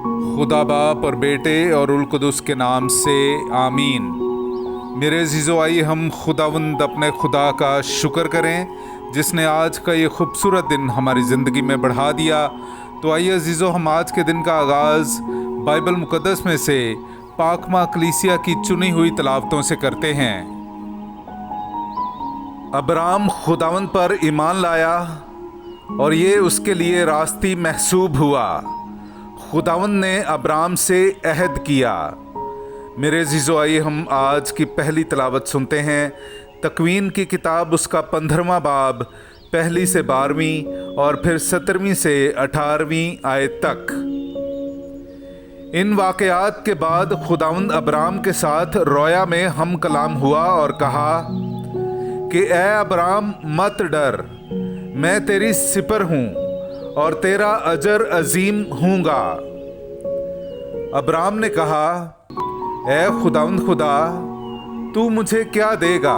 खुदा बाप और बेटे और उल कुदस के नाम से आमीन। मेरे अज़ीज़ो, आइए हम खुदावंद अपने खुदा का शुक्र करें जिसने आज का ये खूबसूरत दिन हमारी ज़िंदगी में बढ़ा दिया। तो आइए अज़ीज़ो, हम आज के दिन का आगाज़ बाइबल मुक़द्दस में से पाकमा कलीसिया की चुनी हुई तलावतों से करते हैं। अब्राम खुदावंद पर ईमान लाया और ये उसके लिए रास्ती महसूब हुआ। खुदावंद ने अब्राम से अहद किया। मेरे अज़ीज़ो, आइए हम आज की पहली तलावत सुनते हैं। तकवीन की किताब उसका 15वां बाब 1 से 12वीं और फिर 17वीं से 18वीं आयत तक। इन वाक़यात के बाद खुदावंद अब्राम के साथ रोया में हम कलाम हुआ और कहा कि ए अब्राम, मत डर, मैं तेरी सिपर हूँ और तेरा अजर अजीम हूँगा। अब्राम ने कहा, ए खुदावंद खुदा, तू मुझे क्या देगा,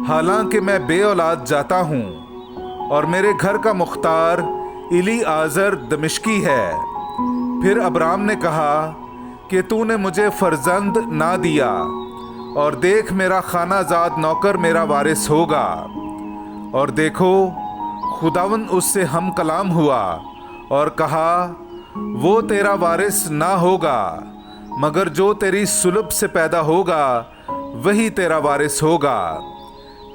हालांकि मैं बे औलाद जाता हूँ और मेरे घर का मुख्तार इली आज़र दमिश्की है। फिर अब्राम ने कहा कि तूने मुझे फर्जंद ना दिया और देख, मेरा खानाजाद नौकर मेरा वारिस होगा। और देखो, खुदावंद उससे हम कलाम हुआ और कहा, वो तेरा वारिस ना होगा, मगर जो तेरी सुलभ से पैदा होगा वही तेरा वारिस होगा।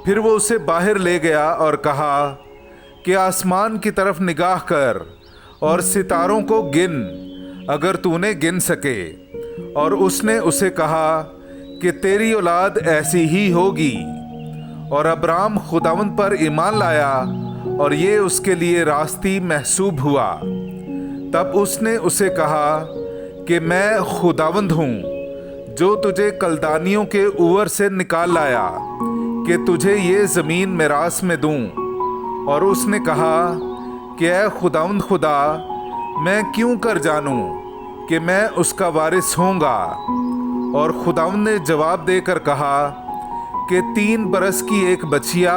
फिर वो उसे बाहर ले गया और कहा कि आसमान की तरफ निगाह कर और सितारों को गिन, अगर तूने गिन सके। और उसने उसे कहा कि तेरी औलाद ऐसी ही होगी। और अब्राम खुदावंद पर ईमान लाया और ये उसके लिए रास्ती महसूब हुआ। तब उसने उसे कहा कि मैं खुदावंद हूँ जो तुझे कलदानियों के ऊर से निकाल लाया कि तुझे ये ज़मीन मिरास में दूँ। और उसने कहा कि ए खुदावंद खुदा, मैं क्यों कर जानूँ कि मैं उसका वारिस होऊंगा। और खुदावंद ने जवाब देकर कहा कि 3 बरस की एक बछिया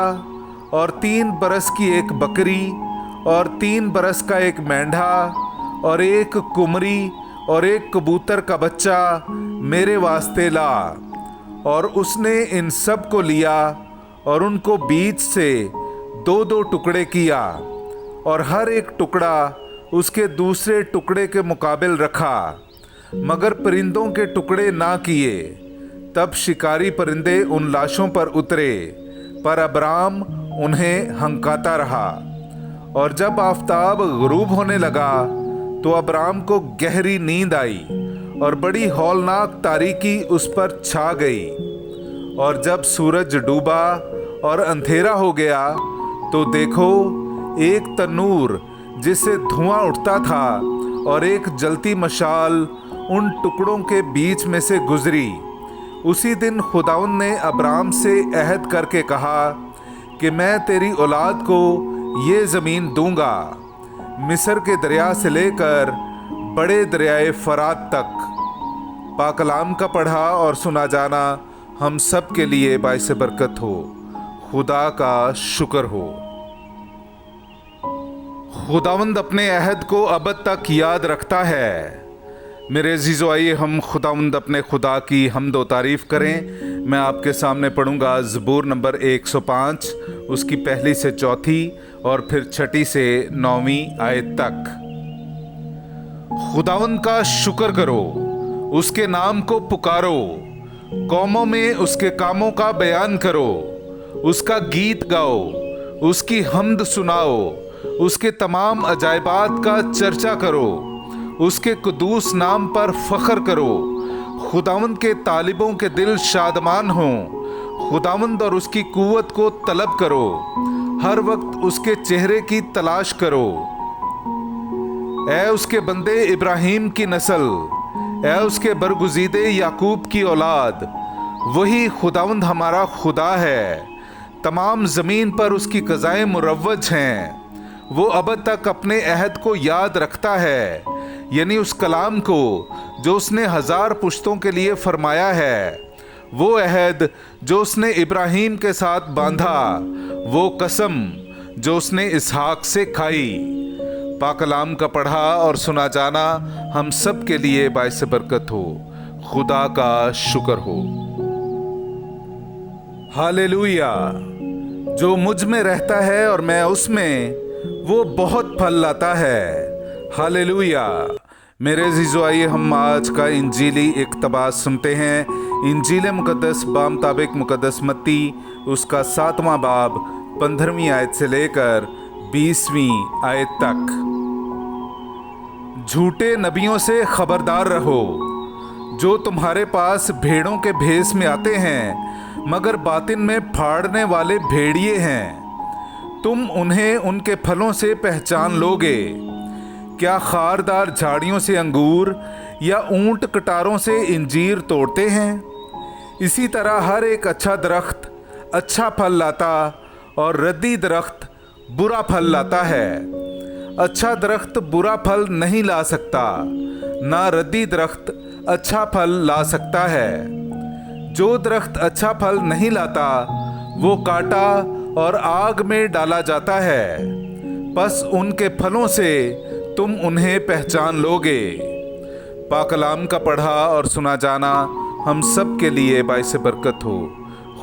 और 3 बरस की एक बकरी और 3 बरस का एक मेंढा और एक कुमरी और एक कबूतर का बच्चा मेरे वास्ते ला। और उसने इन सब को लिया और उनको बीच से 2-2 टुकड़े किया और हर एक टुकड़ा उसके दूसरे टुकड़े के मुकाबिल रखा, मगर परिंदों के टुकड़े ना किए। तब शिकारी परिंदे उन लाशों पर उतरे, पर अब्राम उन्हें हंकाता रहा। और जब आफताब गुरूब होने लगा तो अब्राम को गहरी नींद आई और बड़ी हौलनाक तारीकी उस पर छा गई। और जब सूरज डूबा और अंधेरा हो गया तो देखो, एक तनूर जिससे धुआं उठता था और एक जलती मशाल उन टुकड़ों के बीच में से गुजरी। उसी दिन खुदावंद ने अब्राम से अहद करके कहा कि मैं तेरी औलाद को ये ज़मीन दूंगा, मिस्र के दरिया से लेकर बड़े दरियाए फरात तक। पाकलाम का पढ़ा और सुना जाना हम सब के लिए बाइस बरकत हो। खुदा का शुक्र हो। खुदावंद अपने अहद को अब तक याद रखता है। मेरे अज़ीज़ो, आइए हम खुदावंद अपने खुदा की हम्द व तारीफ़ करें। मैं आपके सामने पढ़ूंगा ज़बूर नंबर 105, उसकी 1 से 4 और फिर 6 से 9वीं आयत तक। खुदावंद का शुक्र करो, उसके नाम को पुकारो, कौमों में उसके कामों का बयान करो, उसका गीत गाओ, उसकी हम्द सुनाओ, उसके तमाम अजायबात का चर्चा करो, उसके कुदूस नाम पर फ़ख्र करो। खुदावंद के तालिबों के दिल शादमान हों। खुदावंद और उसकी कुव्वत को तलब करो, हर वक्त उसके चेहरे की तलाश करो। ऐ उसके बंदे इब्राहिम की नस्ल, ऐ उसके बरगुज़ीदे याकूब की औलाद, वही खुदावंद हमारा खुदा है। तमाम ज़मीन पर उसकी क़ज़ाएँ मुरव्वज हैं। वो अब तक अपने अहद को याद रखता है, यानी उस कलाम को जो उसने 1000 पुश्तों के लिए फरमाया है। वो अहद जो उसने इब्राहिम के साथ बांधा, वो कसम जो उसने इसहाक से खाई। पाक कलाम का पढ़ा और सुना जाना हम सब के लिए बाइस बरकत हो। खुदा का शुक्र हो। हालेलुया। जो मुझ में रहता है और मैं उसमें, वो बहुत फल लाता है। हालेलुया। मेरे अज़ीज़ो, आइए हम आज का इंजीली इक़्तिबास सुनते हैं। इंजील मुक़द्दस बामुताबिक मुक़द्दस मत्ती उसका 7वां बाब 15वीं आयत से लेकर 20वीं आयत तक। झूठे नबियों से खबरदार रहो, जो तुम्हारे पास भेड़ों के भेष में आते हैं मगर बातिन में फाड़ने वाले भेड़िए हैं। तुम उन्हें उनके फलों से पहचान लोगे। क्या खारदार झाड़ियों से अंगूर या ऊंट कटारों से इंजीर तोड़ते हैं? इसी तरह हर एक अच्छा दरख्त अच्छा फल लाता और रद्दी दरख्त बुरा फल लाता है। अच्छा दरख्त बुरा फल नहीं ला सकता, ना रद्दी दरख्त अच्छा फल ला सकता है। जो दरख्त अच्छा फल नहीं लाता वो काटा और आग में डाला जाता है। बस उनके फलों से तुम उन्हें पहचान लोगे। पाक कलाम का पढ़ा और सुना जाना हम सब के लिए बाइस बरकत हो।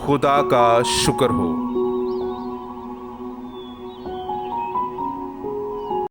खुदा का शुक्र हो।